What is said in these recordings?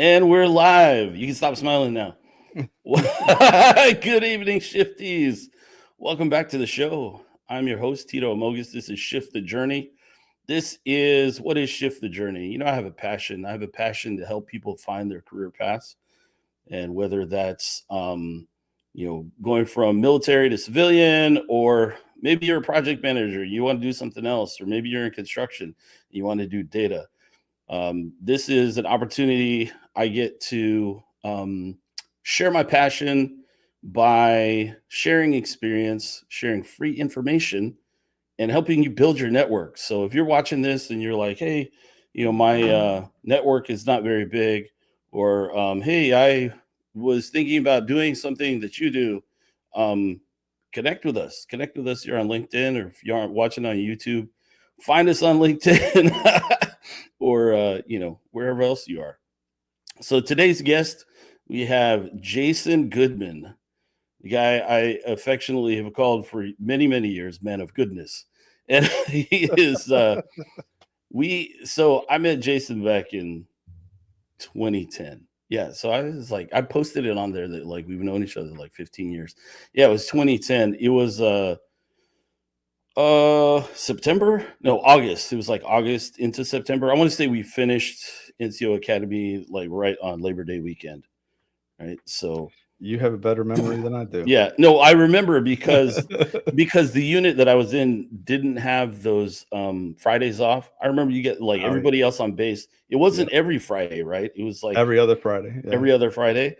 And we're live. You can stop smiling now. Good evening, shifties. Welcome back to the show. I'm your host, Tito Amogus. This is Shift the Journey. What is Shift the Journey? You know, I have a passion. I have a passion to help people find their career paths. And whether that's, going from military to civilian, or maybe you're a project manager, you want to do something else, or maybe you're in construction, you want to do data. This is an opportunity I get to share my passion by sharing experience, sharing free information, and helping you build your network. So if you're watching this and you're like, hey, my network is not very big, or hey, I was thinking about doing something that you do, connect with us. Connect with us here on LinkedIn, or if you aren't watching on YouTube, find us on LinkedIn or wherever else you are. So today's guest, we have Jason Goodman, the guy I affectionately have called for many, many years, man of goodness. And he is so I met Jason back in 2010. Yeah, so I was like, I posted it on there that like we've known each other like 15 years. Yeah, it was 2010. It was August. It was like August into September. I want to say we finished NCO Academy like right on Labor Day weekend. Right. So you have a better memory than I do. Yeah, no, I remember because the unit that I was in didn't have those Fridays off. I remember you get like everybody else on base. It wasn't every Friday, right? It was like every other Friday. Yeah. Every other Friday.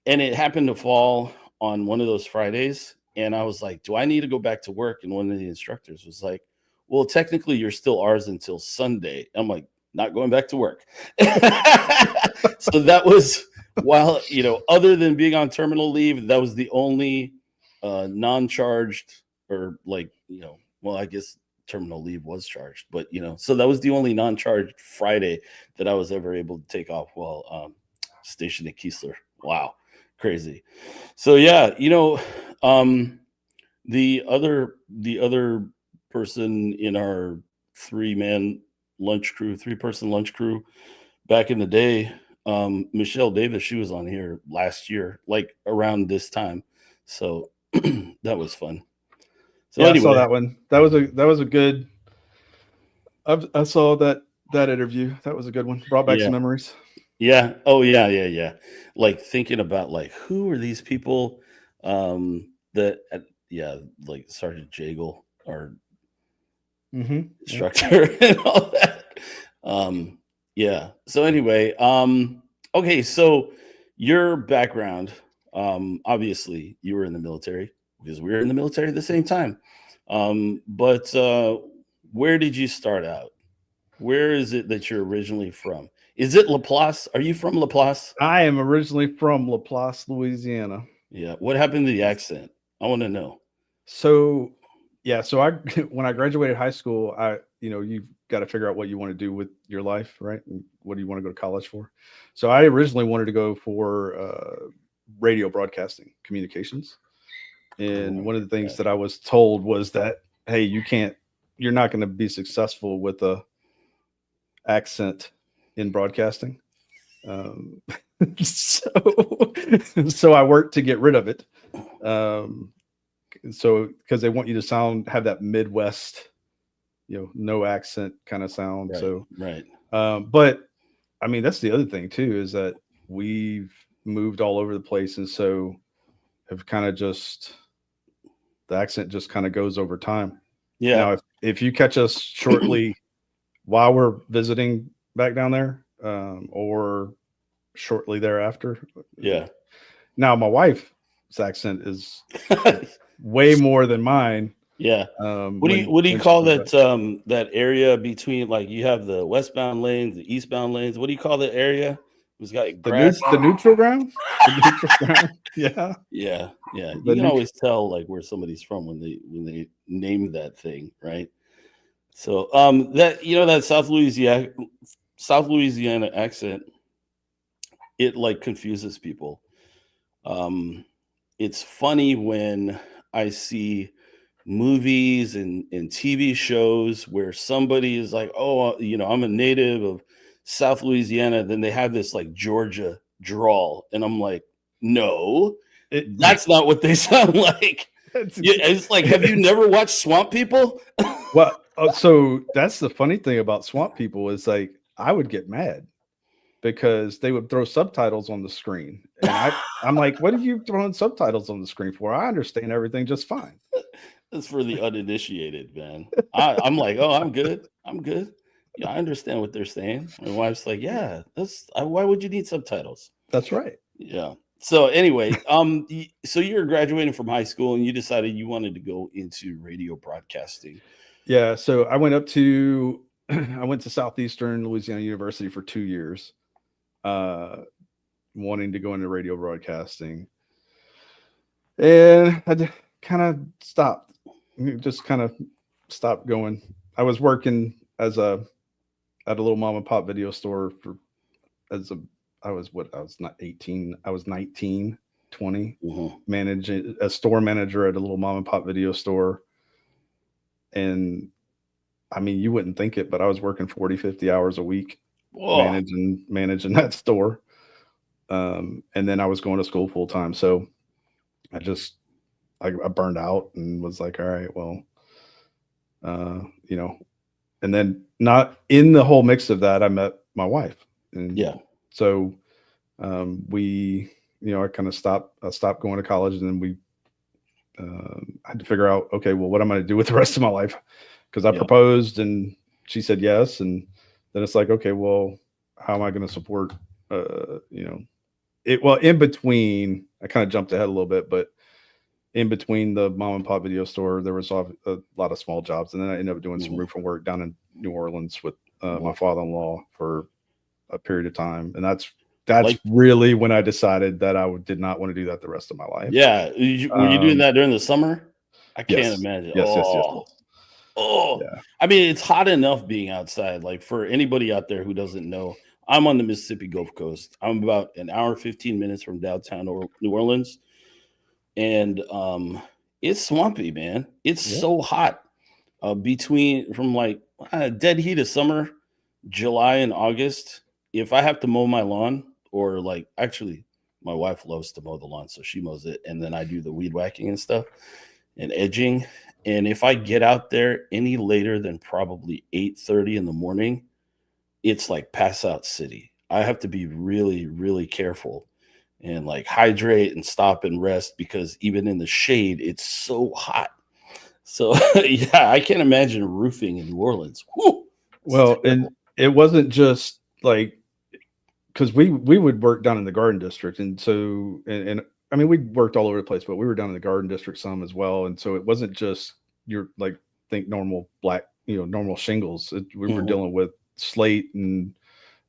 And it happened to fall on one of those Fridays. And I was like, do I need to go back to work? And one of the instructors was like, well, technically you're still ours until Sunday. I'm like, not going back to work. So that was, while, other than being on terminal leave, that was the only non-charged, or like, well, I guess terminal leave was charged, but, so that was the only non-charged Friday that I was ever able to take off while stationed at Keesler. Wow. Crazy. So yeah, the other person in our three-person lunch crew back in the day, Michelle Davis, she was on here last year, like around this time. So that was fun. So yeah, anyway, I saw that one. That was a good. I saw that interview. That was a good one. Brought back some memories. Yeah. Oh yeah. Like thinking about like, who are these people? Like Sergeant Jagle, our instructor, and all that. Yeah. So anyway, okay. So your background, obviously you were in the military, because we were in the military at the same time. But where did you start out? Where is it that you're originally from? Is it Laplace? Are you from Laplace? I am originally from Laplace, Louisiana. Yeah. What happened to the accent? I want to know. So, yeah. So when I graduated high school, you've got to figure out what you want to do with your life, right? And what do you want to go to college for? So I originally wanted to go for radio broadcasting communications. And one of the things that I was told was that, hey, you're not going to be successful with a accent in broadcasting. So I worked to get rid of it. So because they want you to have that Midwest, no accent kind of sound. Right, so right. But I mean, that's the other thing too, is that we've moved all over the place, and so have kind of the accent just kind of goes over time. Yeah. Now, if you catch us shortly while we're visiting back down there, or shortly thereafter. Yeah. Now my wife's accent is way more than mine. Yeah. What do you call that that area between, like, you have the westbound lanes, the eastbound lanes? What do you call that area? It's got grass. The neutral ground. The neutral ground. Yeah. Yeah. Yeah. You can always tell like where somebody's from when they name that thing, right? So that South Louisiana accent, it like confuses people. It's funny when I see movies and TV shows where somebody is like, oh, I'm a native of South Louisiana, then they have this like Georgia drawl, and I'm like, no, It, that's not what they sound like. it's, Yeah, it's like, have you never watched Swamp People? well, so that's the funny thing about Swamp People is like I would get mad because they would throw subtitles on the screen, and I'm like, what are you throwing subtitles on the screen for? I understand everything just fine. That's for the uninitiated, man. I'm like, oh, I'm good. I'm good. Yeah, I understand what they're saying. My wife's like, yeah, why would you need subtitles? That's right. Yeah. So anyway, so you're graduating from high school and you decided you wanted to go into radio broadcasting. Yeah. So I went up to I went to Southeastern Louisiana University for 2 years, wanting to go into radio broadcasting, and I kind of stopped. Just kind of stopped going. I was working at a little mom and pop video store I was not 18. I was 19, 20, managing a store manager at a little mom and pop video store. And I mean, you wouldn't think it, but I was working 40, 50 hours a week managing that store. And then I was going to school full time. So I burned out and was like, all right, well, and then not in the whole mix of that, I met my wife. And so I kind of stopped going to college, and then we had to figure out, okay, well, what am I going to do with the rest of my life? Because I proposed and she said yes. And then it's like, okay, well, how am I going to support, it? Well, in between, I kind of jumped ahead a little bit, but in between the mom and pop video store, there was a lot of small jobs. And then I ended up doing some roofing work down in New Orleans with my father-in-law for a period of time. And that's like, really when I decided that I did not want to do that the rest of my life. Yeah. Were you doing that during the summer? I can't imagine. Yes. Oh, yeah. I mean, it's hot enough being outside. Like, for anybody out there who doesn't know, I'm on the Mississippi Gulf Coast. I'm about an hour, 15 minutes from downtown New Orleans. And it's swampy, man. It's so hot from like dead heat of summer, July and August. If I have to mow my lawn, or like, actually, my wife loves to mow the lawn, so she mows it, and then I do the weed whacking and stuff and edging. And if I get out there any later than probably 8:30 in the morning, it's like pass out city. I have to be really, really careful and like hydrate and stop and rest, because even in the shade, it's so hot. So yeah, I can't imagine roofing in New Orleans. Whew, well, and it wasn't just like, because we would work down in the Garden District, and so and I mean, we worked all over the place, but we were down in the Garden District some as well. And so it wasn't just your like think normal normal shingles. We were dealing with slate and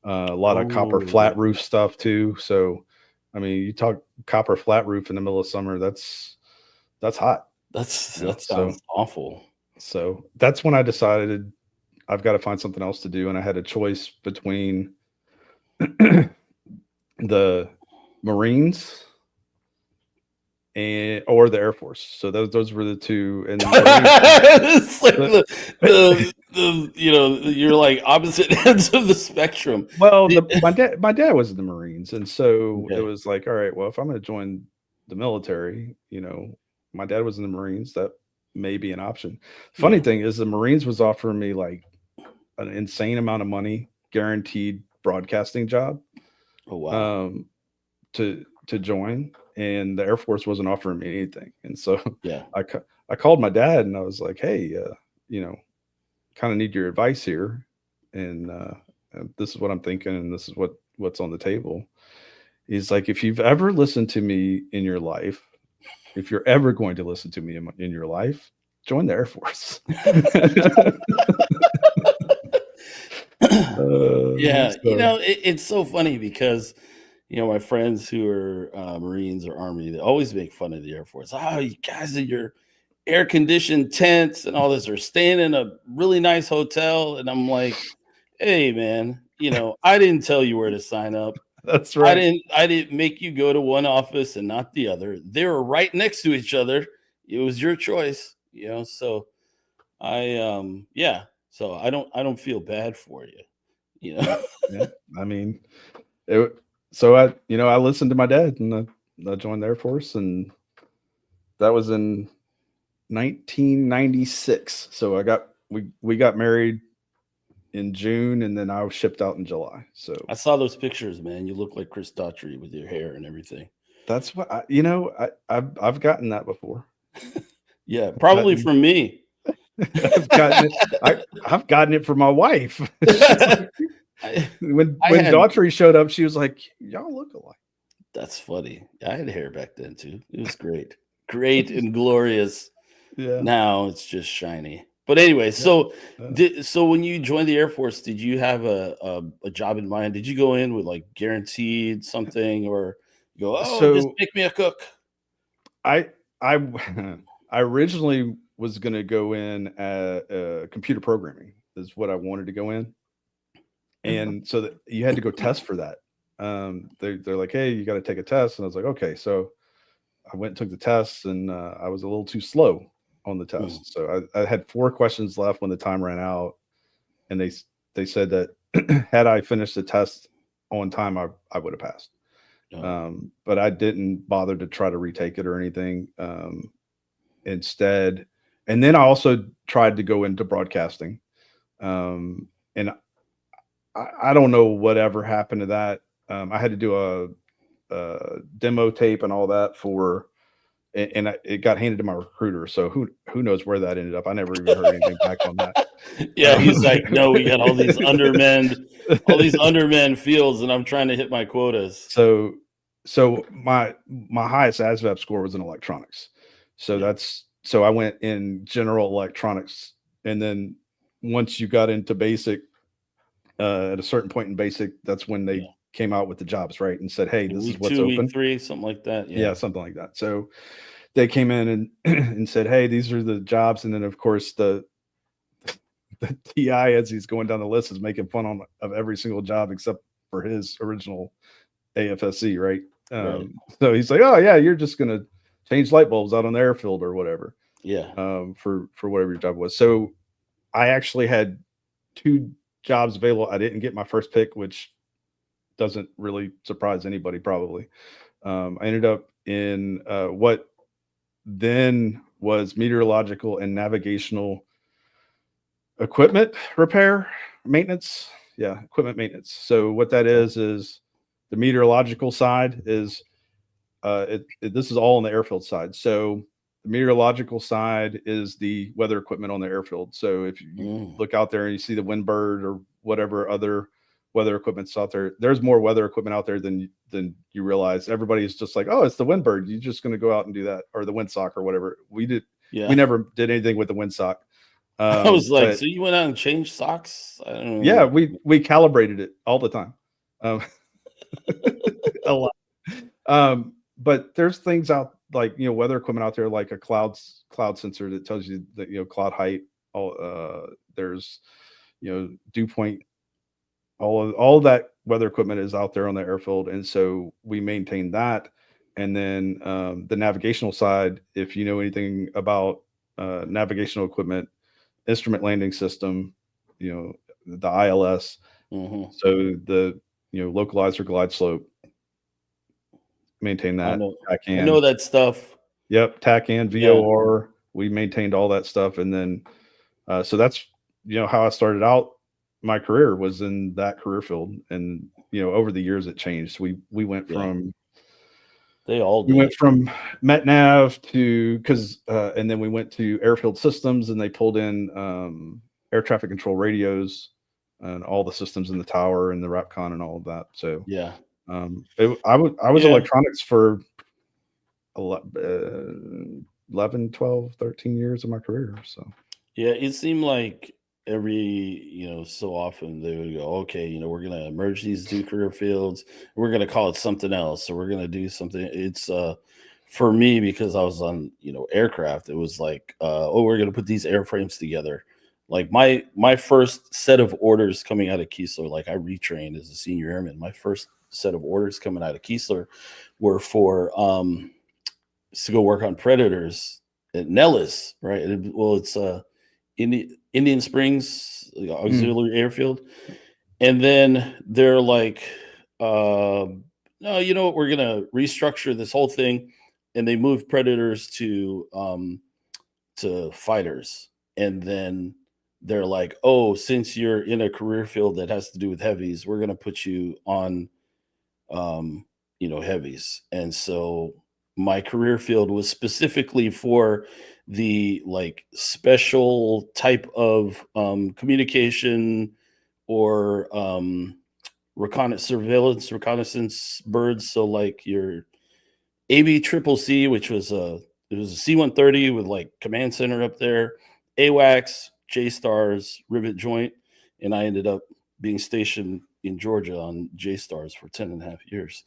a lot of copper flat roof stuff too. So I mean, you talk copper flat roof in the middle of summer, that's hot. That sounds awful. So that's when I decided I've got to find something else to do. And I had a choice between the Marines or the Air Force. So those were the two. And it's like the you're like opposite ends of the spectrum. Well, my dad was in the Marines, and so it was like, all right, well, if I'm going to join the military, my dad was in the Marines, that may be an option. Funny thing is, the Marines was offering me like an insane amount of money, guaranteed broadcasting job. Oh wow. To join, and the Air Force wasn't offering me anything. And so I called my dad and I was like, hey, kind of need your advice here. And this is what I'm thinking, and this is what's on the table. He's like, if you've ever listened to me in your life, if you're ever going to listen to me in your life, join the Air Force. It's so funny because my friends who are Marines or Army, they always make fun of the Air Force. Oh, you guys in your air-conditioned tents and all this are staying in a really nice hotel. And I'm like, hey, man, I didn't tell you where to sign up. That's right. I didn't make you go to one office and not the other. They were right next to each other. It was your choice, so so I don't feel bad for you. you Yeah, know. yeah. I mean, it, so I listened to my dad, and I joined the Air Force, and that was in 1996. So we got married in June, and then I was shipped out in July. So I saw those pictures, man. You look like Chris Daughtry with your hair and everything. that's what I've gotten that before. Yeah, probably Gotten, from me. I've gotten it. I've gotten it from my wife. She's like, I, I when had Daughtry showed up, she was like, "Y'all look alike." That's funny. I had hair back then too. It was great. Great and glorious. Yeah, Now it's just shiny. But anyway, yeah. so Yeah. so when you joined the Air Force, did you have a job in mind? Did you go in with like guaranteed something, or you go, oh, just So make me a cook? I I I originally was going to go in at computer programming is what I wanted to go in, and so that you had to go test for that. They're like, hey, you got to take a test, and I was like, okay. So I went and took the test, and I was a little too slow on the Mm, test. So I had 4 questions left when the time ran out, and they said that had I finished the test on time, I would have passed. no. But I didn't bother to try to retake it or anything. Instead, and then I also tried to go into broadcasting, and I don't know whatever happened to that. I had to do a demo tape and all that for, and it got handed to my recruiter. So who knows where that ended up? I never even heard anything back on that. Yeah, he's like, no, we got all these undermanned fields, and I'm trying to hit my quotas. so so my highest ASVAB score was in electronics. So Yeah, so I went in general electronics, and then once you got into basic, at a certain point in basic, that's when they yeah. came out with the jobs, right, and said, hey, In this is week what's two, week open. three, something like that. Yeah, Yeah, something like that. So they came in and and said, hey, these are the jobs, and then of course the TI, as he's going down the list, is making fun of every single job except for his original AFSC, right? right. So he's like, oh yeah, you're just gonna change light bulbs out on the airfield or whatever, Yeah. for whatever your job was. So I actually had 2 jobs available. I didn't get my first pick, which doesn't really surprise anybody probably. I ended up in what then was meteorological and navigational equipment repair maintenance. Yeah, equipment maintenance. So what that Okay. is the meteorological side is this is all on the airfield side. So the meteorological side is the weather equipment on the airfield. So if you Mm, look out there and you see the Windbird or whatever other weather equipment's out there, there's more weather equipment out there than you realize. Everybody's just like, oh, it's the Windbird. You're just going to go out and do that, or the Windsock or whatever. We yeah. never did anything with the Windsock. I was like, But so you went out and changed socks? I don't yeah, know. we calibrated it all the time. Um, a lot. But there's things out like weather equipment out there like a cloud sensor that tells you that cloud height. All there's dew point. All that weather equipment is out there on the airfield, and so we maintain that. And then the navigational side, if you know anything about navigational equipment, instrument landing system, the ILS. Mhm. So the localizer glide slope, maintain I that. know. I know TACAN, that stuff. yep, TACAN, Yeah. VOR. We maintained all that stuff, and then so that's how I started out. My career was in that career field, and over the years it changed. Yeah. They all We went did. from MetNav to and then we went to airfield systems, and they pulled in air traffic control radios and all the systems in the tower and the RAPCON and all of that. So Yeah. I was Yeah. electronics for 11, 12, 13 years of my career. So Yeah. It seemed like every, so often they would go, okay, we're going to merge these two career fields. We're going to call it something else. Or we're going to do something. It's, for me, because I was on, aircraft, it was like, oh, we're going to put these airframes together. Like my first set of orders coming out of Keesler, like I retrained as a senior airman. My first set of orders coming out of Keesler were for to go work on predators at Nellis, right? Well, it's Indian Springs mm, Auxiliary Airfield, And then they're like, no, you know what? We're gonna restructure this whole thing, and they moved predators to fighters. And then they're like, oh, since you're in a career field that has to do with heavies, we're gonna put you on um, heavies. And so my career field was specifically for the like special type of communication or reconnaissance birds. So like your AB triple C, which was it was a C-130 with like command center up there, AWACS, J stars, rivet joint, and I ended up being stationed in Georgia on J stars for 10 and a half years.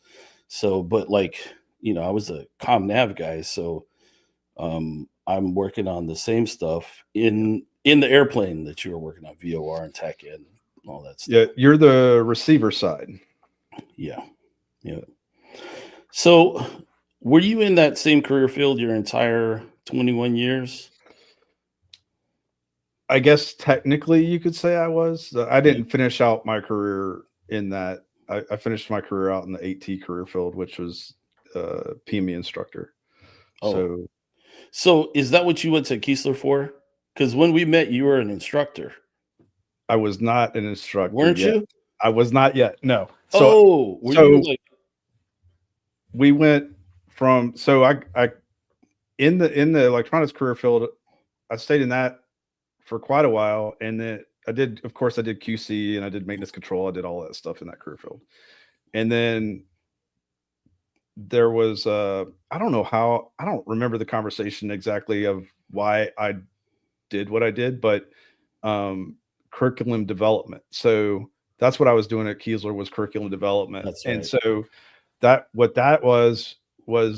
So, but like, I was a comm nav guy, so I'm working on the same stuff in the airplane that you were working on, VOR and TAC and all that stuff. Yeah, you're the receiver side. Yeah. Yeah. So, were you in that same career field your entire 21 years? I guess technically you could say I was. I Yeah. didn't finish out my career in that. I finished my career out in the 8T career field, which was PME instructor. Oh, so is that what you went to Keesler for? Because when we met, you were an instructor, I was not an instructor weren't yet. you? I was not yet. No. Oh, were So you like, we went from I in the electronics career field, I stayed in that for quite a while, and then I did QC and I did maintenance control. I did all that stuff in that career field, and then there was I don't know how, I don't remember the conversation exactly of why I did what I did, but curriculum development. So that's what I was doing at Keesler, was curriculum development. that's And right. so that was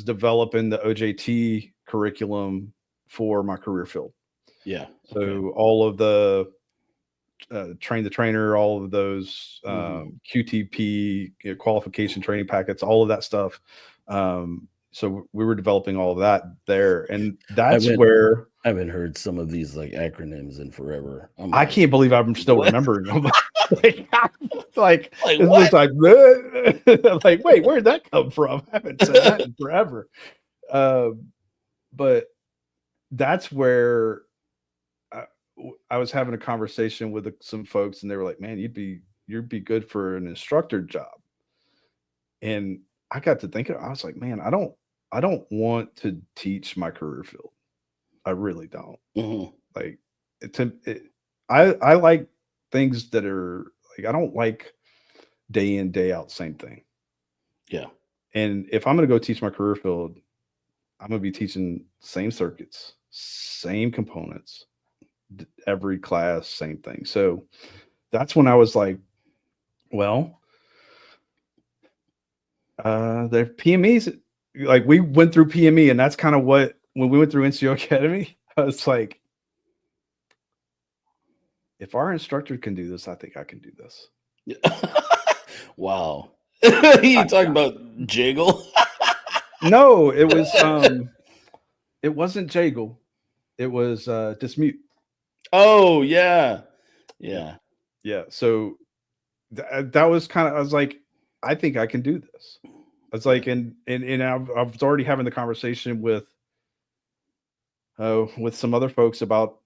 developing the OJT curriculum for my career field. Yeah. So Okay. all of the train the trainer, all of those QTP, qualification training packets, all of that stuff. So we were developing all of that there, and that's where I haven't heard some of these like acronyms in forever. I'm I like, can't believe I'm still what? remembering them. like, like Like it's what? just like, like, wait, where did that come from? I haven't said that in forever. But that's where I was having a conversation with some folks, and they were like, "Man, you'd be good for an instructor job." And I got to thinking, I was like, "Man, I don't want to teach my career field. I really don't. Like, I like things that are like, I don't like day in, day out, same thing. Yeah. And if I'm going to go teach my career field, I'm going to be teaching same circuits, same components, every class, same thing. So that's when I was like, well, the PMEs, like we went through PME, and that's kind of what, when we went through NCO Academy, I was like, if our instructor can do this, I think I can do this. Wow. You talking about Jiggle? No, it was it wasn't Jaggle. It was Dismute. Oh yeah. Yeah. Yeah. So that was kind of, I was like, I think I can do this. I was like, and I was already having the conversation with some other folks about,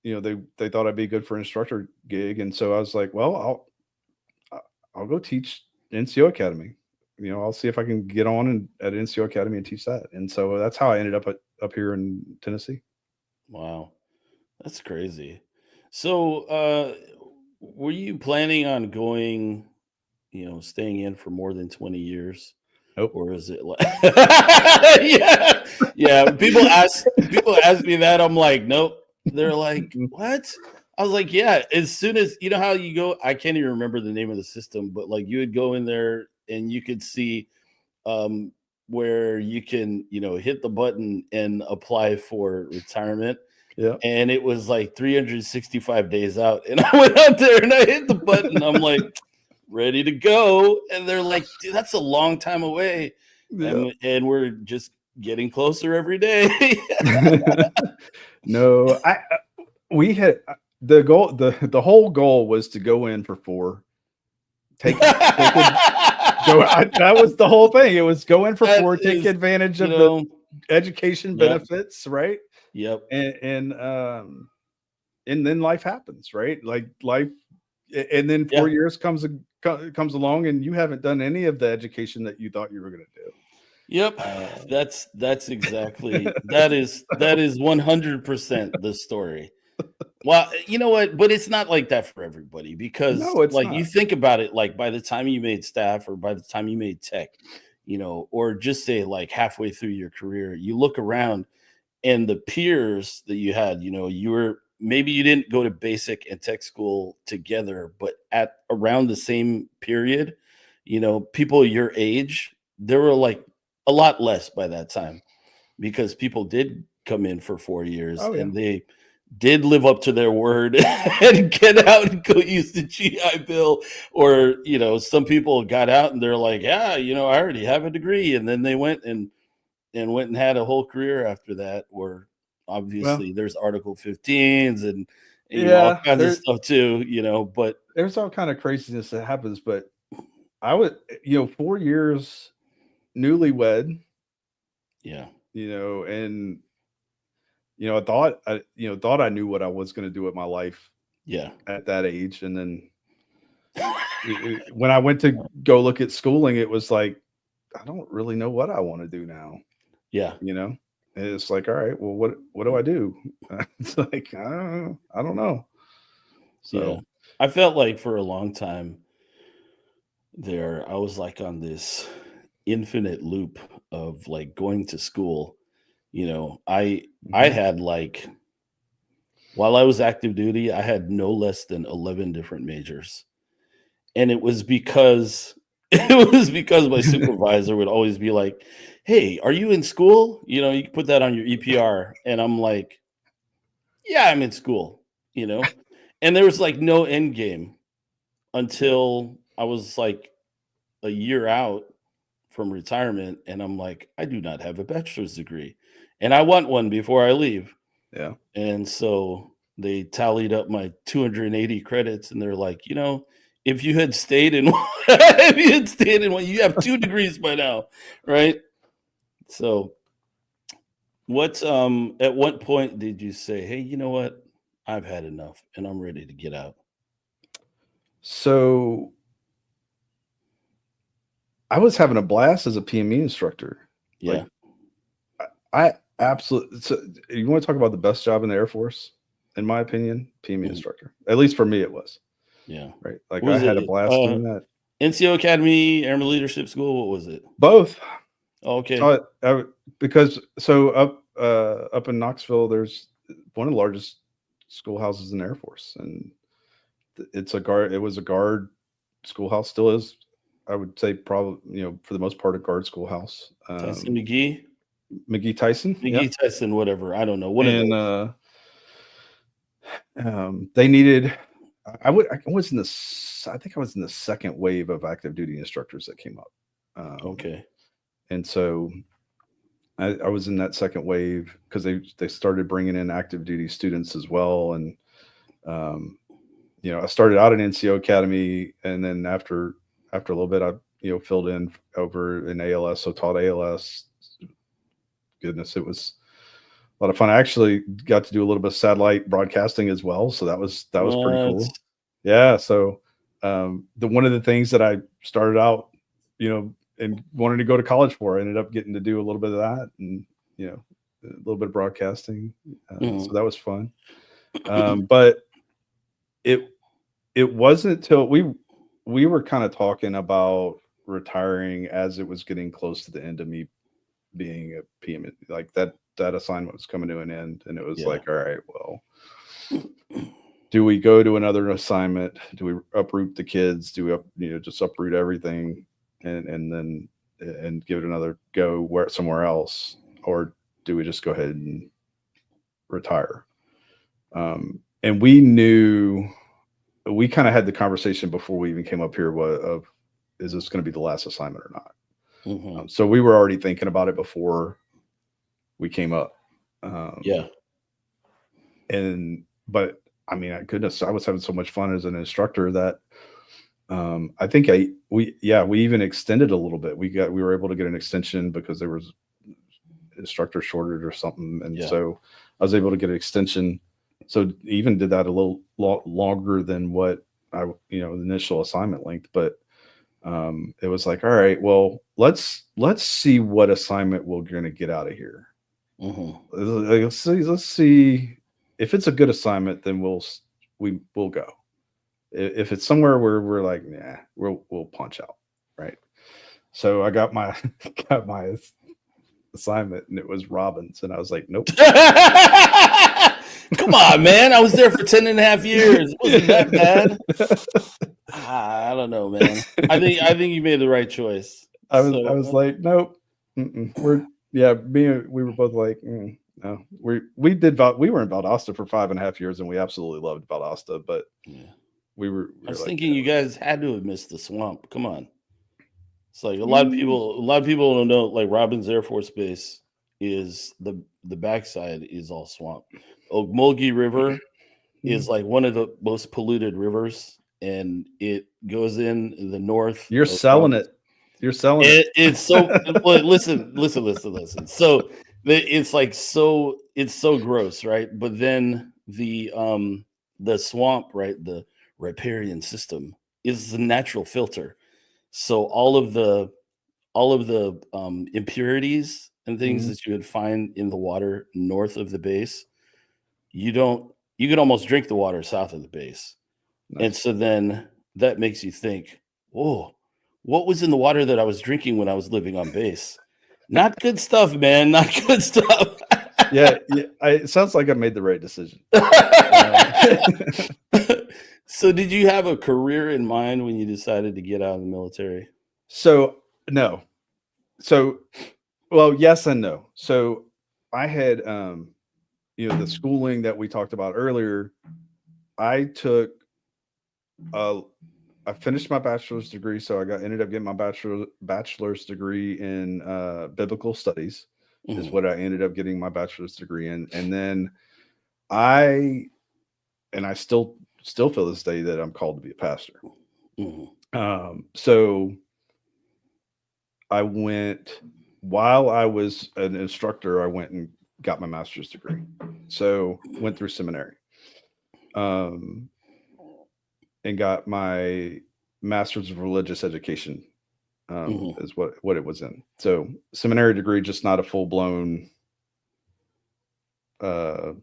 they thought I'd be good for an instructor gig, and so I was like, well, I'll go teach NCO Academy. I'll see if I can get on at NCO Academy and teach that. And so that's how I ended up here in Tennessee. Wow. That's crazy. So were you planning on going, staying in for more than 20 years? Nope. Or is it like yeah. Yeah. People ask me that. I'm like, nope. They're like, what? I was like, yeah, as soon as how you go, I can't even remember the name of the system, but like you would go in there and you could see where you can, hit the button and apply for retirement. Yeah. And it was like 365 days out. And I went out there and I hit the button. I'm like, ready to go. And they're like, dude, that's a long time away. Yeah. And we're just getting closer every day. No, we had the goal. The whole goal was to go in for 4 take it, go. That was the whole thing. It was go in for That 4, take is, advantage you of the know, education yep, benefits, right? yep, And then life happens, right? Like life, and then yeah. 4 years comes along, and you haven't done any of the education that you thought you were going to do. Yep, that's exactly that is 100% the story. Well, you know what? But it's not like that for everybody because, No, it's like, you not. think about it, like, by the time you made staff or by the time you made tech, or just say like halfway through your career, you look around and the peers that you had, you were maybe you didn't go to basic and tech school together, but at around the same period, people your age, there were like a lot less by that time because people did come in for 4 years Oh yeah. and they did live up to their word and get out and go use the GI Bill. Or, some people got out and they're like, yeah, I already have a degree. And then they went and had a whole career after that. Or Well, obviously there's Article 15s and all yeah. kinds of stuff too, but There's all kind of craziness that happens, but I would, 4 years newlywed, yeah, and I thought I knew what I was going to do with my life yeah. at that age, and then when I went to go look at schooling, it was like I don't really know what I want to do now. Yeah. And it's like, all right, well, what do I do? It's like I don't know. Yeah. So I felt like for a long time there, I was like on this infinite loop of like going to school. I mhm. had like while I was active duty, I had no less than 11 different majors. And it was because my supervisor would always be like, "Hey, are you in school? You can put that on your EPR." And I'm like, "Yeah, I'm in school." You know, and there was like no end game until I was like a year out from retirement, and I'm like, I do not have a bachelor's degree, and I want one before I leave. Yeah. And so they tallied up my 280 credits, and they're like, if you had stayed in, if you had stayed in one, you have 2 degrees by now, right? So, at what point did you say, hey, you know what, I've had enough, and I'm ready to get out? So I was having a blast as a PME instructor. Yeah. Like I absolutely. So you want to talk about the best job in the Air Force? In my opinion, PME Mhm. instructor. At least for me, it was. Yeah. Right. Like I Was had a it blast doing that. NCO Academy, Airman Leadership School? What was it? Both. Okay. So because so up in Knoxville, there's one of the largest schoolhouses in the Air Force, and it's a guard. It was a guard schoolhouse, still is. I would say probably for the most part a guard schoolhouse. Tyson McGee? McGee Tyson, yeah, McGee Tyson, whatever. I don't know. What are and those? they needed. I was in the. I think I was in the second wave of active duty instructors that came up, Okay. and so I was in that second wave because they started bringing in active duty students as well, and um, I started out in NCO Academy, and then after a little bit, I filled in over in ALS, so taught ALS. Goodness, it was a lot of fun. I actually got to do a little bit of satellite broadcasting as well, so that was pretty What? cool. Yeah, so the one of the things that I started out, and wanted to go to college for, I ended up getting to do a little bit of that, and a little bit of broadcasting. So Mhm. that was fun. But it it wasn't until we were kind of talking about retiring as it was getting close to the end of me being a PM. Like that assignment was coming to an end, and it was Yeah. like, all right, well, do we go to another assignment? Do we uproot the kids? Do we just uproot everything and then and give it another go somewhere else, or do we just go ahead and retire? And we kind of had the conversation before we even came up here of is this going to be the last assignment or not? Mhm. So we were already thinking about it before we came up. Yeah. But I mean, goodness, I was having so much fun as an instructor that I think we even extended a little bit. We were able to get an extension because there was instructor shortage or something, and Yeah. so I was able to get an extension. So even did that a little longer than what the initial assignment length, but it was like, all right, well, let's see what assignment we're going to get out of here. Let's see if it's a good assignment, then we'll go. If it's somewhere where we're like, nah, we'll punch out, right? So I got my assignment, and it was Robbins, and I was like, nope. Come on, man. I was there for 10 and a half years. It wasn't that bad. I don't know, man. I think you made the right choice. I was like, nope. We were both like, no. We were in Valdosta for 5.5 years, and we absolutely loved Valdosta, but yeah. I was like, thinking you guys had to have missed the swamp. Come on. It's like a lot of people don't know, like Robbins Air Force Base is the backside is all swamp. Okmulgee River is like one of the most polluted rivers, and it goes in the north. You're selling it. You're selling it. It's so well, listen. So it's like it's so gross, right? But then the swamp, right? The riparian system is the natural filter. So all of the impurities and things that you would find in the water north of the base, you could almost drink the water south of the base. Nice. And so then that makes you think, whoa, what was in the water that I was drinking when I was living on base? Not good stuff, man. Not good stuff. yeah. It sounds like I made the right decision. So did you have a career in mind when you decided to get out of the military? So no. So, well, yes and no. So I had, the schooling that we talked about earlier. I took, I finished my bachelor's degree. So ended up getting my bachelor's degree in biblical studies is what I ended up getting my bachelor's degree in. And then I still feel this day that I'm called to be a pastor. So I went, while I was an instructor, I went and got my master's degree. So went through seminary, and got my master's of religious education, is what it was in. So seminary degree, just not a full blown, I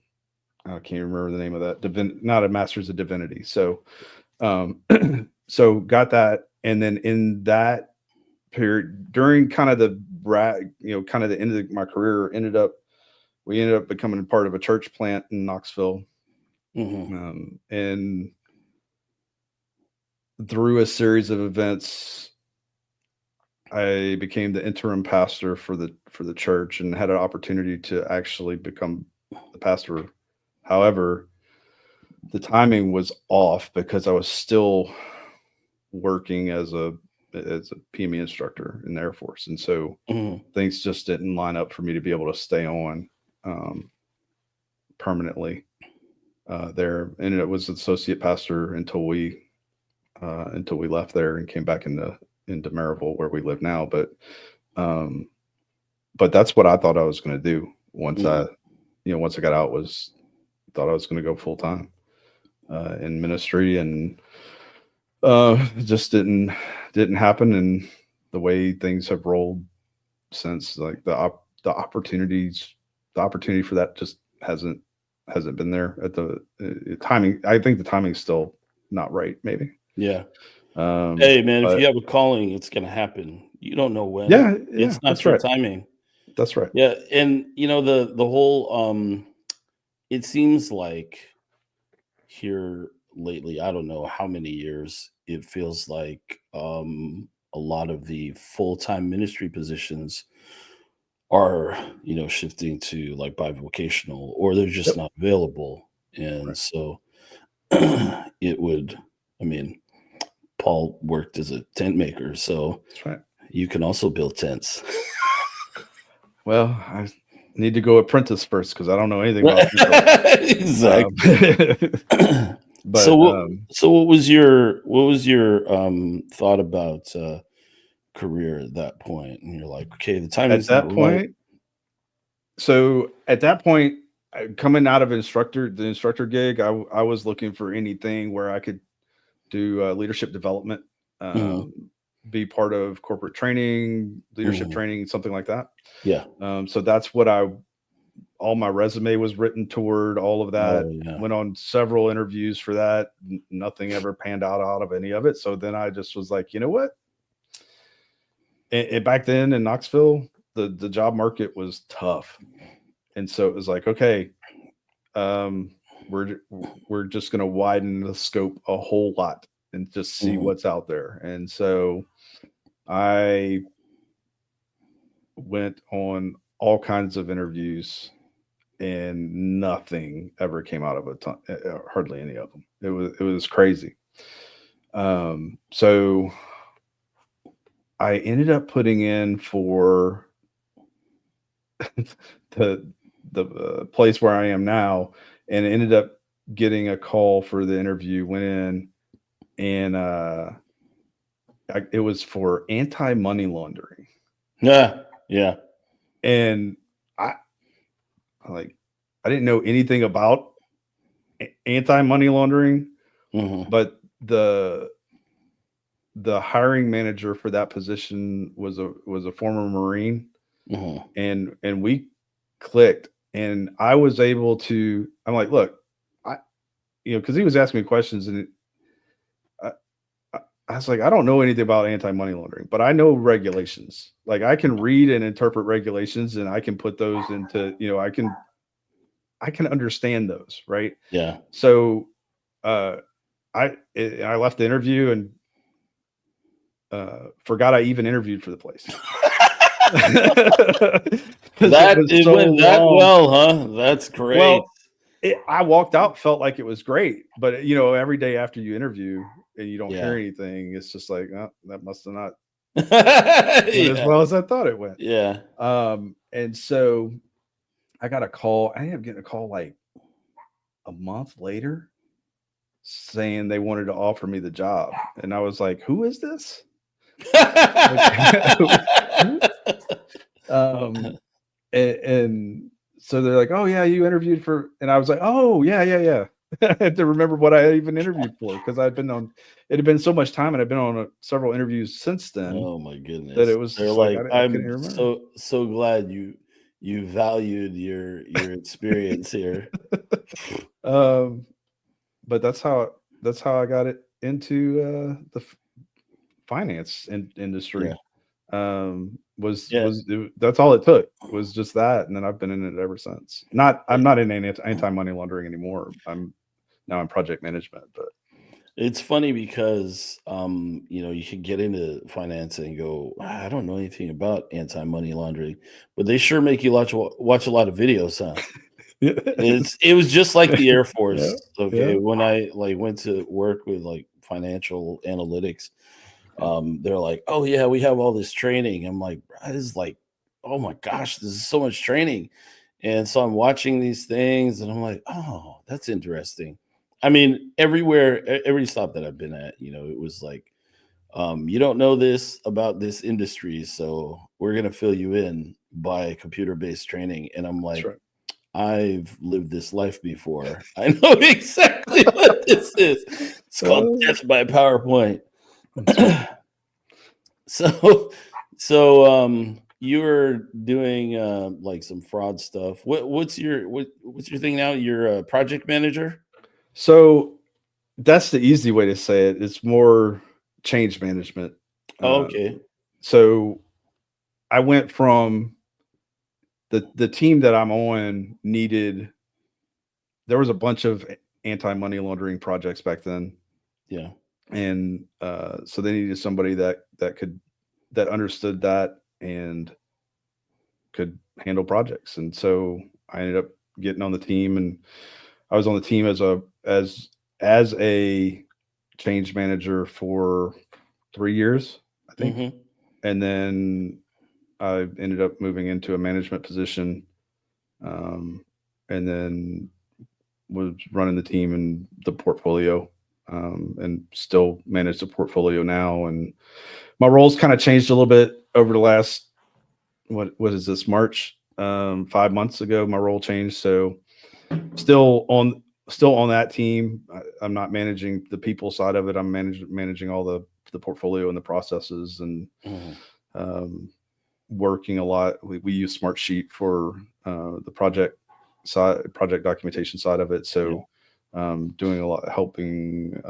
can't remember the name of that. Not a master's of divinity. So, so got that. And then in that period, during kind of the end of my career, we ended up becoming part of a church plant in Knoxville. And through a series of events, I became the interim pastor for the church and had an opportunity to actually become the pastor. However, the timing was off because I was still working as a PME instructor in the Air Force. And so things just didn't line up for me to be able to stay on permanently there. And it was associate pastor until we left there and came back into Maryville, where we live now. But that's what I thought I was going to do once I got out, thought I was going to go full time in ministry, and it just didn't happen. And the way things have rolled since, like the opportunity for that just hasn't been there at the timing. I think the timing's still not right, maybe. Yeah. Hey man, if you have a calling, it's going to happen. You don't know when. Yeah, it's not your timing. That's right. Yeah, and the whole it seems like here lately, I don't know how many years, it feels like a lot of the full-time ministry positions are shifting to like bivocational, or they're just not available. And so it would, Paul worked as a tent maker, so that's right. You can also build tents. Well, I need to go apprentice first because I don't know anything about it. Exactly. So But what was your thought about career at that point? And you're like, okay, the at timing's not that right. point, coming out of the instructor gig, I was looking for anything where I could do leadership development, Hmm. um, be part of corporate training, leadership Hmm. training, something like that. Yeah. So that's what all my resume was written toward, all of that. Oh yeah. Went on several interviews for that. Nothing ever panned out of any of it. So then I just was like, you know what? And back then in Knoxville, the job market was tough. And so it was like, okay, um, we're we're just going to widen the scope a whole lot and just see Hmm. what's out there. And so I went on all kinds of interviews, and nothing ever came out of it. Hardly any of them. It was crazy. So I ended up putting in for the place where I am now, and ended up getting a call for the interview. Went in, and it was for anti money laundering, Yeah. Yeah. and I like I didn't know anything about anti money laundering, Hmm. but the hiring manager for that position was a former Marine, Hmm. and we clicked, and I was able to. I'm like, look, I because he was asking me questions, and I, I was like, I don't know anything about anti money laundering, but I know regulations. Like I can read and interpret regulations, and I can put those into I can understand those, right? Yeah. So uh, I left the interview and forgot I even interviewed for the place because it That was it so went that long. well, huh? That's great. Well, I walked out, felt like it was great, but every day after you interview and you don't hear Yeah. anything, it's just like, oh, that must have not went as Yeah. well as I thought it went. Yeah. And so I got a call. I ended up getting a call like a month later saying they wanted to offer me the job, and I was like, "Who is this?" Like, who? Um, and so they're like, "Oh yeah, you interviewed for," and I was like, "Oh yeah, yeah, yeah." I had to remember what I even interviewed for because I'd been on. It had been so much time, and I've been on several interviews since then Oh my that it goodness. was They're just like like, I couldn't I'm even remember. so glad you valued your experience here. um, but that's how I got it into the finance Yeah. industry. Yeah. That's all it took was just that, and then I've been in it ever since. Not I'm not in anti money laundering anymore. I'm now in project management, but It's funny because you should get into finance and go, I don't know anything about anti-money laundering, but they sure make you watch a lot of videos, huh? It was just like the Air yeah, Force. yeah, Okay. When I like went to work with like financial analytics, they're like, "Oh yeah, we have all this training." I'm like, "This is like, oh my gosh, this is so much training." And so I'm watching these things, and I'm like, "Oh, that's interesting." I mean, every stop that I've been at, it was like, "You don't know this about this industry, so we're gonna fill you in by computer-based training." And I'm that's like, right. I've lived this life before. I know exactly what this is. It's called Uh, death by PowerPoint. that's right. So you were doing like some fraud stuff. What's your thing now? You're a project manager? So that's the easy way to say it. It's more change management. Oh, Uh, okay. so I went from the team that I'm on needed. There was a bunch of anti money laundering projects back then, Yeah. and so they needed somebody that understood that and could handle projects. And so I ended up getting on the team, and I was on the team as a change manager for 3 years, I think, Mhm. and then I ended up moving into a management position, um, and then was running the team and the portfolio, and still manage the portfolio now. And my roles kind of changed a little bit over the last, what is this, March? 5 months ago, my role changed. So still on that team. I'm not managing the people side of it. I'm managing all the portfolio and the processes, and Mhm. um, working a lot. We use Smartsheet for the project documentation side of it. Yeah. So doing a lot, helping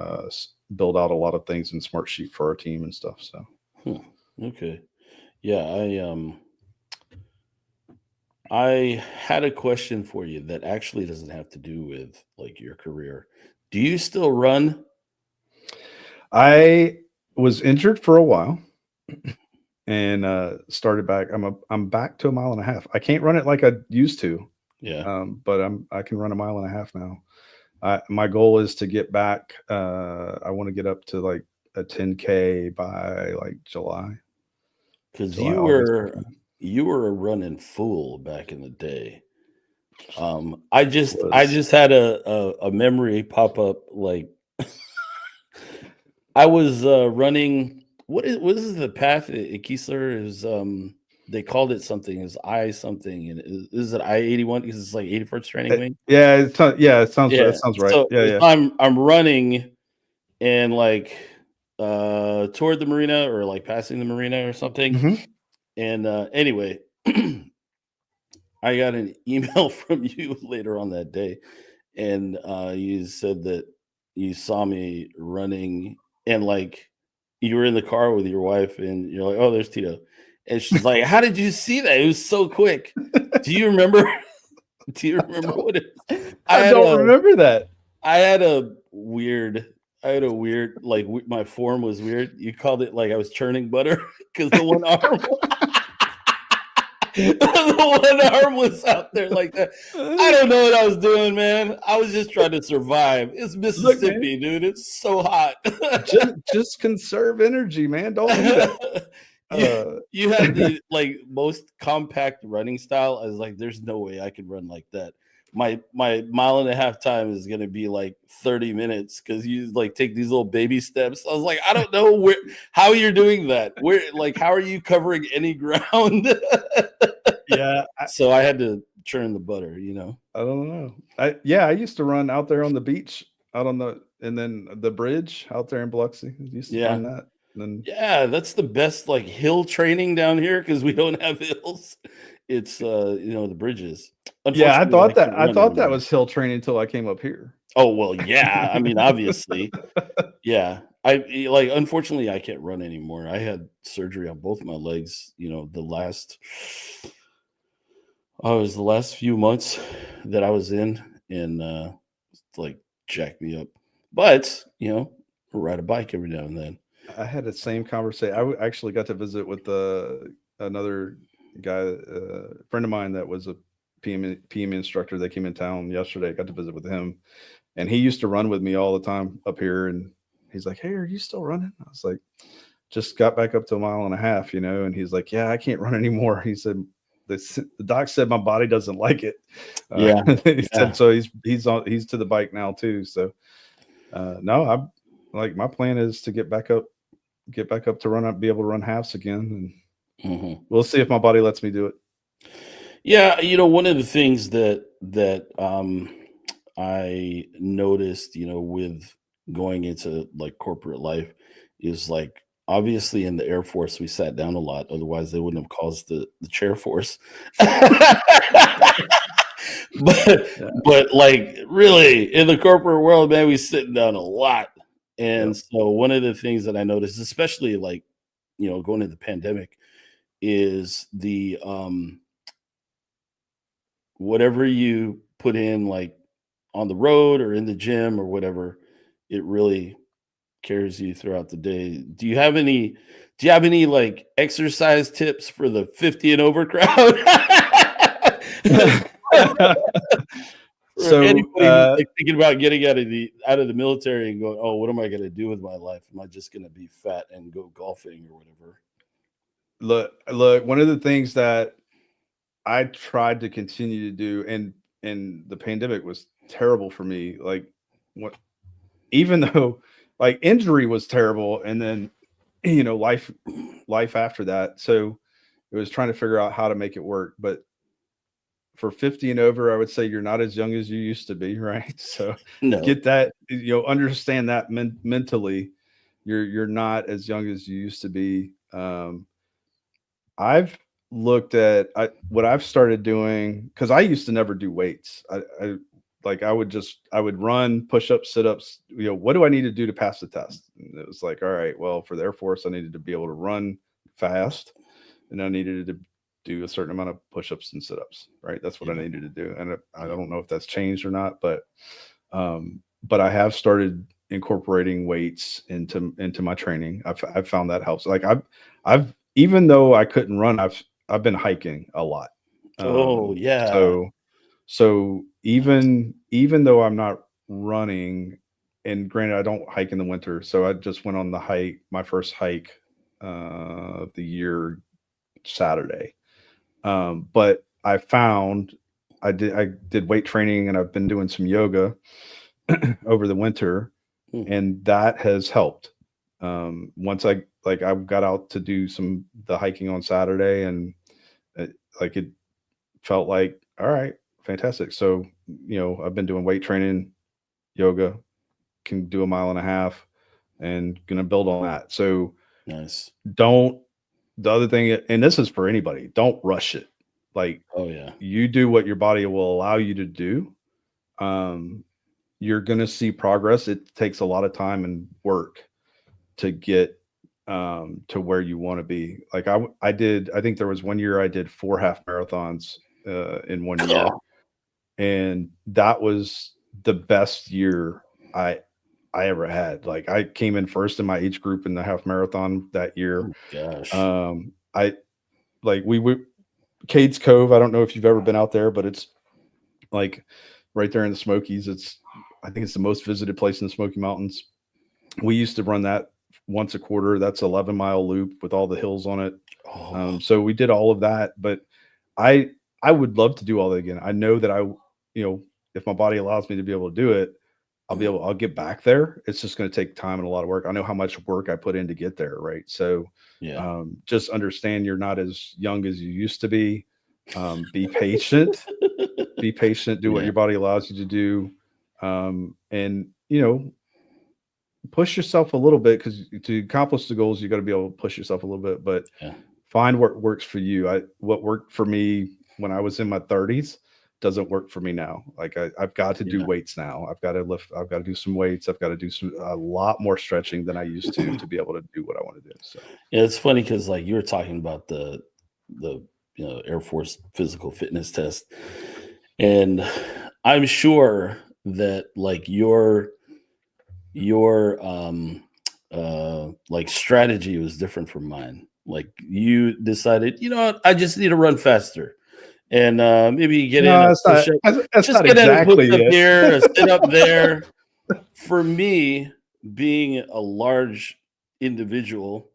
build out a lot of things in Smartsheet for our team and stuff. So Hmm. Okay. Yeah, I had a question for you that actually doesn't have to do with like your career. Do you still run? I was injured for a while and started back. I'm back to a mile and a half. I can't run it like I used to, Yeah. but I can run a mile and a half now. My goal is to get back. I want to get up to like a 10K by like Because July, August. you were a running fool back in the day. I just Was had a memory pop up. Like I was running. What is the path at Keesler? Is they called it something. Is I something, and is it I-81 because it's like 81st training wing? yeah, yeah, it sounds, Yeah. that sounds right. So Yeah, yeah. I'm running and like toward the marina or like passing the marina or something. Hmm. And anyway, I got an email from you later on that day, and you said that you saw me running, and like you were in the car with your wife, and you're like, "Oh, there's Tito," and she's like, "How did you see that? It was so quick." Do you remember? Do you remember what it? I I had don't a remember that. I had a weird I had a weird like my form was weird. You called it like I was churning butter because the one arm the one arm was out there like that. I don't know what I was doing, man. I was just trying to survive. It's Look, man, Mississippi, dude. It's so hot. just conserve energy, man. Don't do that. you Uh, you had the like most compact running style. I was like, there's no way I could run like that. My mile and a half time is gonna be like 30 minutes because you like take these little baby steps. I was like, I don't know how you're doing that. Where like how are you covering any ground? yeah, So I had to churn the butter. I don't know. I used to run out there on the beach, out on and then the bridge out there in Biloxi. I used to Yeah. run that. And then Yeah, that's the best like hill training down here because we don't have hills. It's the bridges. yeah, Unfortunately, I can't I run thought that anymore. was hill training until I came up here. Oh well, yeah. I mean, obviously, yeah. Like unfortunately I can't run anymore. I had surgery on both my legs. The last it was the last few months that I was in, and it's like jacked me up. But ride a bike every now and then. I had the same conversation. Actually got to visit with another guy, friend of mine that was a PM instructor that came in town yesterday. Got to visit with him, and he used to run with me all the time up here. And he's like, "Hey, are you still running?" I was like, "Just got back up to a mile and a half, you know." And he's like, "Yeah, I can't run anymore." He said, "The doc said my body doesn't like it." Yeah, He yeah. said, "So he's to the bike now too." So no, I'm like, my plan is to get back up to run up, be able to run halves again, and Mhm. we'll see if my body lets me do it. Yeah, one of the things that I noticed, with going into like corporate life is like obviously in the Air Force we sat down a lot, otherwise they wouldn't have caused the chair force. but Yeah. but like really in the corporate world, man, we sitting down a lot. Yep. And so one of the things that I noticed, especially like, going into the pandemic, is the whatever you put in like on the road or in the gym or whatever, it really carries you throughout the day. Do you have any like exercise tips for the 50 and over crowd? For So, anybody who's like thinking about getting out of the military and going, "Oh, what am I going to do with my life? Am I just going to be fat and go golfing or whatever?" look, one of the things that I tried to continue to do, and the pandemic was terrible for me. Like what, even though like injury was terrible, and then life after that. So it was trying to figure out how to make it work. But for 50 and over, I would say you're not as young as you used to be, right? So No. get that, understand that mentally, you're not as young as you used to be. I've looked at what I've started doing, because I used to never do weights. I would run, push ups, sit ups. What do I need to do to pass the test? And it was like, all right, well, for the Air Force, I needed to be able to run fast, and I needed to do a certain amount of push ups and sit ups. Right, that's what I Yeah. needed to do, and I don't know if that's changed or not, but I have started incorporating weights into my training. I've found that helps. Like I've even though I couldn't run, I've been hiking a lot. Oh, yeah. So even though I'm not running, and granted I don't hike in the winter, so I just went on my first hike of the year Saturday. But I found I did weight training, and I've been doing some yoga over the winter, Hmm. and that has helped. Once I got out to do the hiking on Saturday, and it felt like, all right, fantastic. So I've been doing weight training, yoga, can do a mile and a half, and gonna build on that. So Nice. don't the other thing, and this is for anybody, don't rush it. Like, Oh, yeah. you do what your body will allow you to do. Um, you're going to see progress. It takes a lot of time and work to get to where you want to be. Like I think there was one year I did 4 half marathons in one year, Oh, and that was the best year I I ever had. Like, I came in first in my age group in the half marathon that year. oh gosh. I like we were Cades Cove. I don't know if you've ever been out there, but it's like right there in the Smokies. I think it's the most visited place in the Smoky Mountains. We used to run that once a quarter. That's 11-mile loop with all the hills on it. Oh, So we did all of that, but I I would love to do all that again. I know that if my body allows me to be able to do it, I'll get back there. It's just going to take time and a lot of work. I know how much work I put in to get there, right? So yeah. just understand you're not as young as you used to be. Be patient. Be patient. Do what Yeah. your body allows you to do, and push yourself a little bit, because to accomplish the goals, you got to be able to push yourself a little bit. But Yeah. find what works for you. What worked for me when I was in my 30s doesn't work for me now. Like, I've got to do Yeah. weights now. I've got to lift. I've got to do some weights. I've got to do a lot more stretching than I used to be able to do what I want to do. So Yeah, it's funny because like you were talking about the Air Force physical fitness test, and I'm sure that like your like strategy was different from mine. Like you decided, you know what, I just need to run faster. And maybe get in no, a that's push not up, that's just not get in a push exactly up it. here, a sit up there. For me, being a large individual,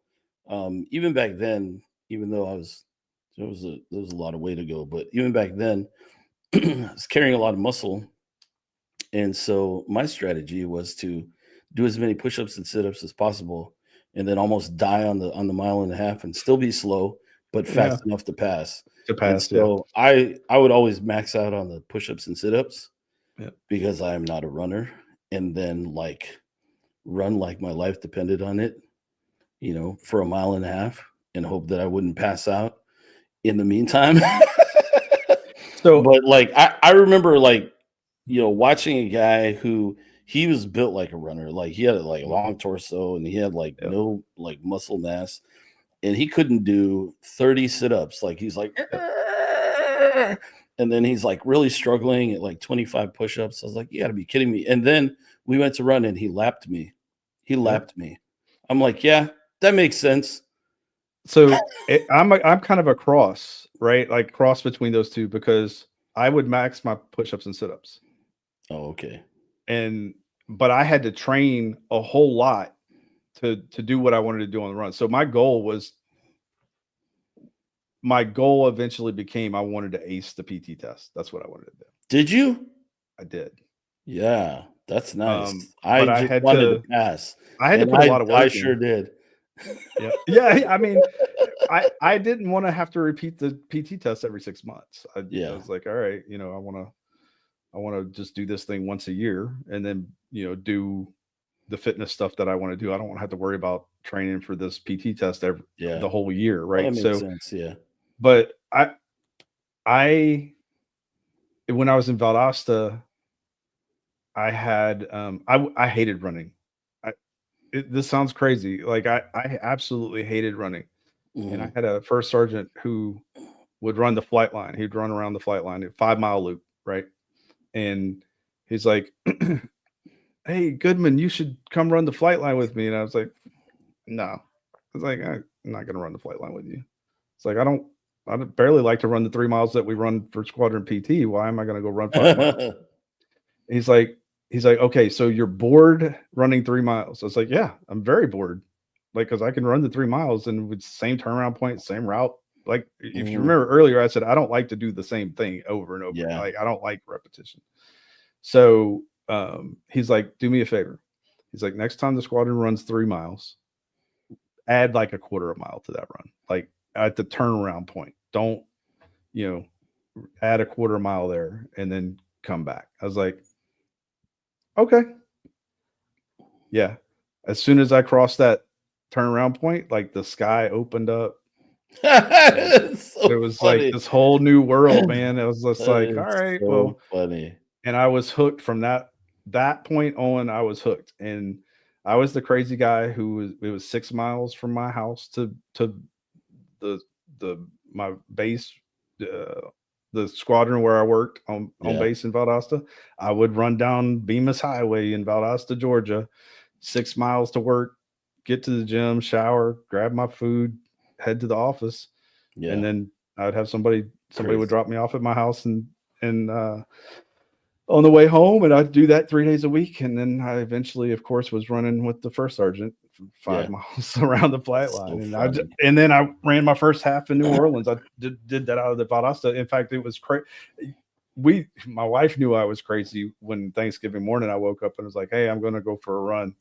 even back then, even though there was a lot of way to go, but even back then, I was carrying a lot of muscle, and so my strategy was to do as many push-ups and sit-ups as possible, and then almost die on the mile and a half, and still be slow but Yeah, fast enough to pass. to And pass. Yeah, so I would always max out on the push-ups and sit-ups yeah. because I am not a runner, and then like run like my life depended on it, for a mile and a half and hope that I wouldn't pass out in the meantime. So But like I remember like, watching a guy who he was built like a runner. Like he had like a long torso and he had like yeah, no like muscle mass and he couldn't do 30 sit-ups. Like he's like yeah, and then he's like really struggling at like 25 push-ups. I was like, you gotta be kidding me. And then we went to run and he lapped me. He yeah. lapped me. I'm like, yeah, that makes sense. So I'm kind of a cross, right? Like, cross between those two, because I would max my push-ups and sit-ups, Oh, okay. and but I had to train a whole lot to do what I wanted to do on the run. So my goal eventually became, I wanted to ace the PT test. That's what I wanted to do. Did you? I did. Yeah, that's nice. I But just wanted to pass, I had to and put a lot of I work sure in. did. Yeah. Yeah, I mean, I didn't wanna have to repeat the PT test every 6 months. I Yeah, was like, "All right, I wanna just do this thing once a year and then, do the fitness stuff that I wanna do. I don't wanna have to worry about training for this PT test yeah. the whole year," Oh, that right? makes So, sense, yeah. but I when I was in Valdosta, I had, I hated running. I this sounds crazy, like, I absolutely hated running, and I Mhm. had a first sergeant who would run the flight line. He'd run around the flight line, a 5-mile loop, right? And he's like, "Hey, Goodman, you should come run the flight line with me." And I was like, "No." I was like, "I'm not gonna run the flight line with you." It's like, I don't barely like to run the 3 miles that we run for squadron PT. Why am I gonna go run 5 miles? He's like "Okay, so you're bored running 3 miles?" I was like, "Yeah, I'm very bored." Like, because I can run the 3 miles and with same turnaround point, same route. Like, if you Mhm. remember earlier, I said I don't like to do the same thing over and over again. Yeah, Like, I don't like repetition. So, he's like, "Do me a favor." He's like, "Next time the squadron runs 3 miles, add like a quarter of a mile to that run, like at the turnaround point. Don't, you add a quarter mile there and then come back." I was like, "Okay." Yeah. As soon as I crossed that turnaround point, like the sky opened up. And it's it so was like funny. this whole new world, man. It was just That like, all is right, so well, funny. and I was hooked from that point on. I was hooked. And I was the crazy guy who was it was 6 miles from my house to the my base, uh, the squadron where I worked on Yeah, base in Valdosta. I would run down Bemis Highway in Valdosta, Georgia, 6 miles to work, get to the gym, shower, grab my food, head to the office, and yeah, then I would have somebody would crazy. drop me off at my house and on the way home, and I'd do that 3 days a week. And then I eventually, of course, was running with the first sergeant for five Yeah, miles around the flight that's line. so And funny. and then I ran my first half in New Orleans. I did that out of the Valdosta. In fact, it was crazy. My wife knew I was crazy when Thanksgiving morning I woke up and was like, "Hey, I'm going to go for a run."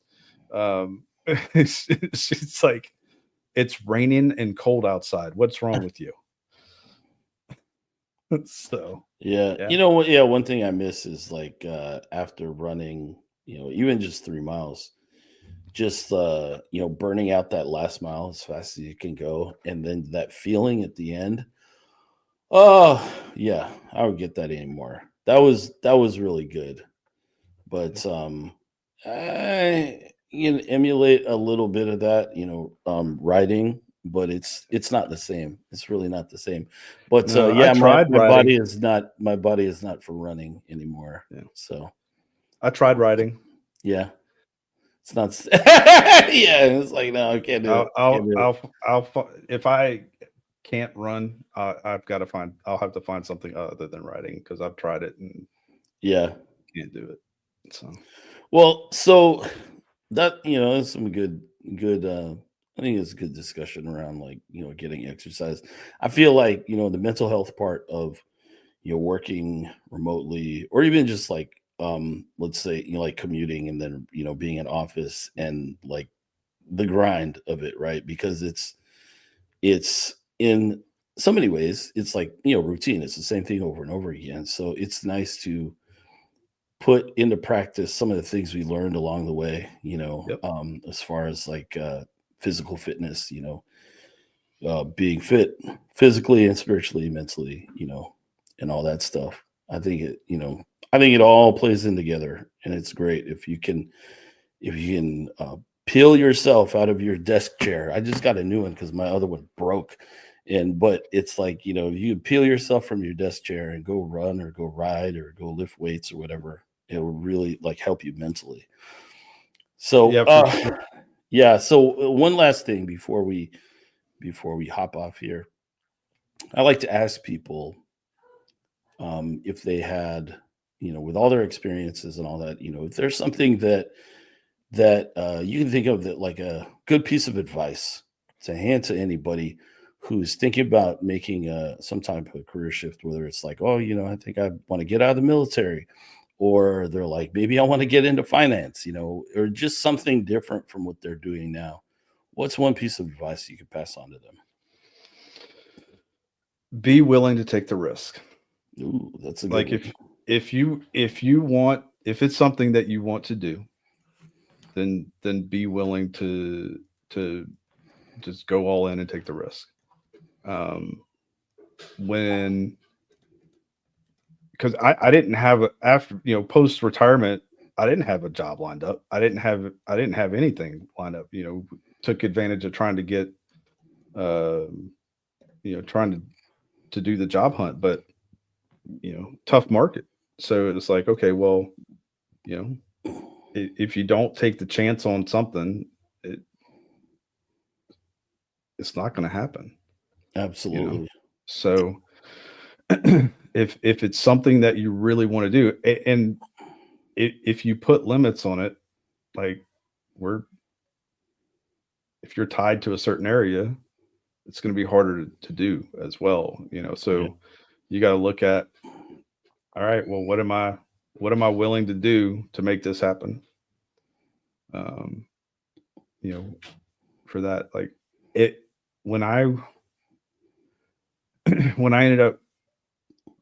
She's like, "It's raining and cold outside. What's wrong with you?" So, Yeah, yeah, you know what? Yeah, one thing I miss is like after running, even just 3 miles, just burning out that last mile as fast as you can go, and then that feeling at the end. Oh, yeah, I would get that anymore. That was really good. yeah, But I you can emulate a little bit of that, writing, but it's not the same. It's really not the same. But no, I yeah, my tried my body riding. is not for running anymore. Yeah, So I tried riding. yeah, it's not. Yeah, it's like no, I can't do it. Can't do it. If I can't run, I'll have to find something other than riding because I've tried it and Yeah. can't do it. So, Well, so that that's some good I think it's a good discussion around like getting exercise. I feel like the mental health part of working remotely or even just like let's say like commuting and then being in office and like the grind of it, right? Because it's in so many ways it's like routine. It's the same thing over and over again, so it's nice to put into practice some of the things we learned along the way, yep, as far as like physical fitness, being fit physically and spiritually, mentally, and all that stuff. I think it all plays in together, and it's great if you can peel yourself out of your desk chair. I just got a new one because my other one broke, but it's like if you peel yourself from your desk chair and go run or go ride or go lift weights or whatever, it will really like help you mentally. So yeah, for sure. yeah. So one last thing before we hop off here, I like to ask people if they had, with all their experiences and all that, if there's something that you can think of that like a good piece of advice to hand to anybody who's thinking about making some type of career shift, whether it's like, oh, I think I want to get out of the military, or they're like, maybe I want to get into finance, or just something different from what they're doing now. What's one piece of advice you could pass on to them? Be willing to take the risk. Ooh, that's a good Like one. if it's something that you want to do, then be willing to just go all in and take the risk. Um, when because I didn't have after post retirement, I didn't have a job lined up. I didn't have anything lined up. Took advantage of trying to get trying to do the job hunt, but tough market. So it's like, okay, well, you know, if you don't take the chance on something, it, it's not going to happen. You know, Absolutely. so if it's something that you really want to do, and if you put limits on it, like we're if you're tied to a certain area, it's going to be harder to do as well. Yeah. So you got to look at, all right, well, what am I willing to do to make this happen? Um, you know, for that, like it when I when I ended up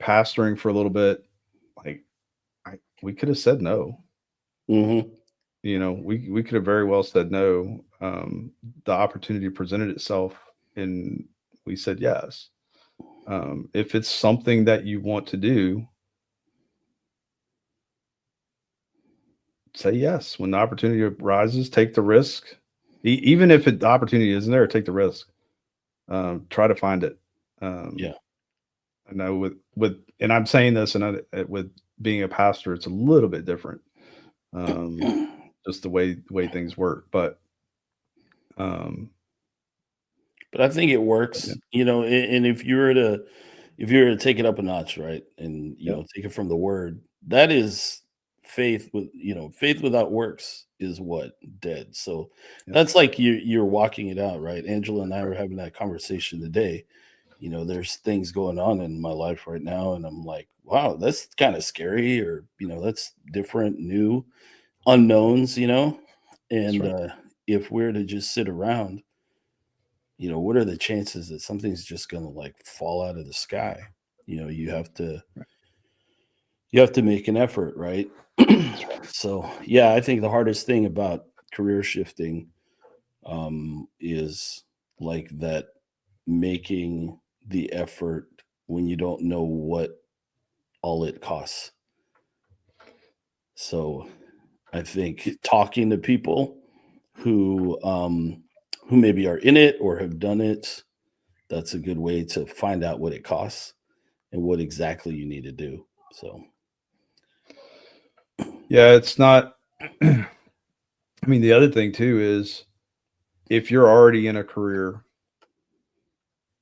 pastoring for a little bit, like we could have said no. Hmm. We could have very well said no. The opportunity presented itself, and we said yes. If it's something that you want to do, say yes. When the opportunity arises, take the risk. Even if the opportunity isn't there, take the risk. Try to find it. Um, Yeah. I know and I'm saying this, and with being a pastor, it's a little bit different. Just the way things work, but um, But I think it yeah, works, and if you were to take it up a notch, right? And yep, take it from the word, that is faith faith without works is what? Dead. So yep, that's like you're walking it out, right? Angela and I were having that conversation today. There's things going on in my life right now, and I'm like, wow, that's kind of scary, or that's different, new unknowns, that's and right. if we're to just sit around, what are the chances that something's just going to like fall out of the sky? Right. You have to make an effort, right? That's right. So yeah, I think the hardest thing about career shifting is like that, making the effort when you don't know what all it costs. So I think talking to people who maybe are in it or have done it, that's a good way to find out what it costs and what exactly you need to do. So Yeah, it's not. I mean, the other thing too is if you're already in a career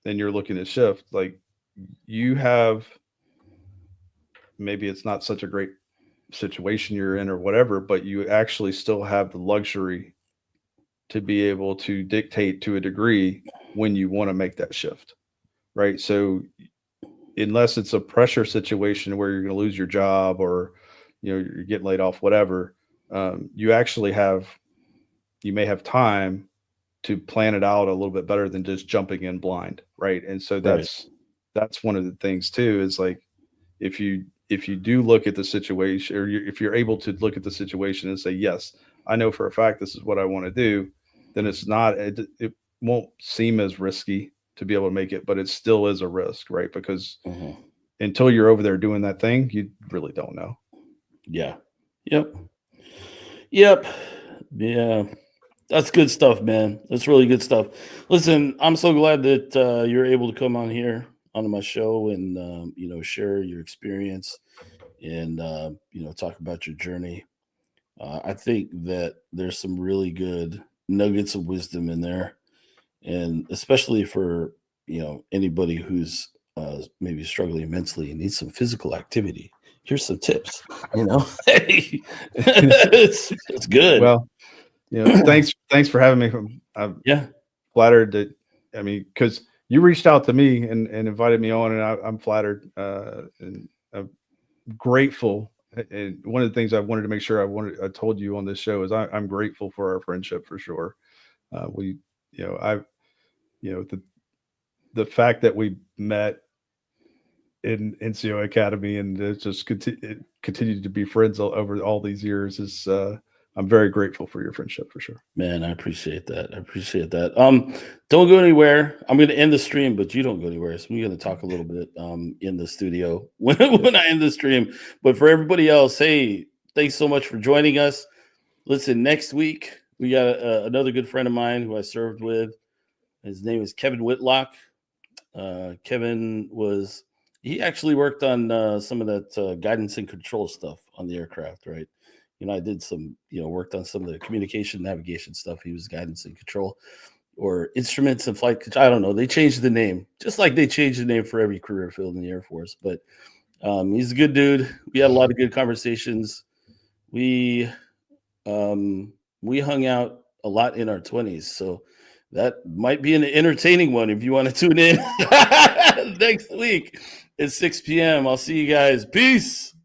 and you're looking to shift, like you have maybe it's not such a great situation you're in or whatever, but you actually still have the luxury to be able to dictate to a degree when you want to make that shift, right? So unless it's a pressure situation where you're going to lose your job or you're getting laid off, whatever, you actually you may have time to plan it out a little bit better than just jumping in blind, right? And so right. that's one of the things too is like if you do look at the situation or if you're able to look at the situation and say yes, I know for a fact this is what I want to do, then it won't seem as risky to be able to make it, but it still is a risk, right? Because Mhm. until you're over there doing that thing, you really don't know. Yeah. Yep. Yep. Yeah. That's good stuff, man. That's really good stuff. Listen, I'm so glad that you're able to come on here onto my show and share your experience and talk about your journey. I think that there's some really good nuggets of wisdom in there, and especially for anybody who's maybe struggling mentally and needs some physical activity. Here's some tips. Hey, it's good. Well, thanks for having me. I'm Yeah. flattered that I mean, because you reached out to me and invited me on, and I'm flattered and I'm grateful and one of the things I wanted to make sure I told you on this show is I'm grateful for our friendship for sure. We, you know, I, you know, the fact that we met in NCO Academy and just continued to be friends over all these years is, I'm very grateful for your friendship for sure. Man, I appreciate that. I appreciate that. Don't go anywhere. I'm going to end the stream, but you don't go anywhere. So we're going to talk a little bit in the studio when I end the stream. But for everybody else, hey, thanks so much for joining us. Listen, next week we got another good friend of mine who I served with. His name is Kevin Whitlock. Kevin he actually worked on some of that guidance and control stuff on the aircraft, right? I did some, worked on some of the communication navigation stuff. He was guidance and control or instruments and flight control. I don't know. They changed the name, just like they changed the name for every career field in the Air Force. But he's a good dude. We had a lot of good conversations. We hung out a lot in our 20s. So that might be an entertaining one if you want to tune in next week at 6 p.m. I'll see you guys. Peace.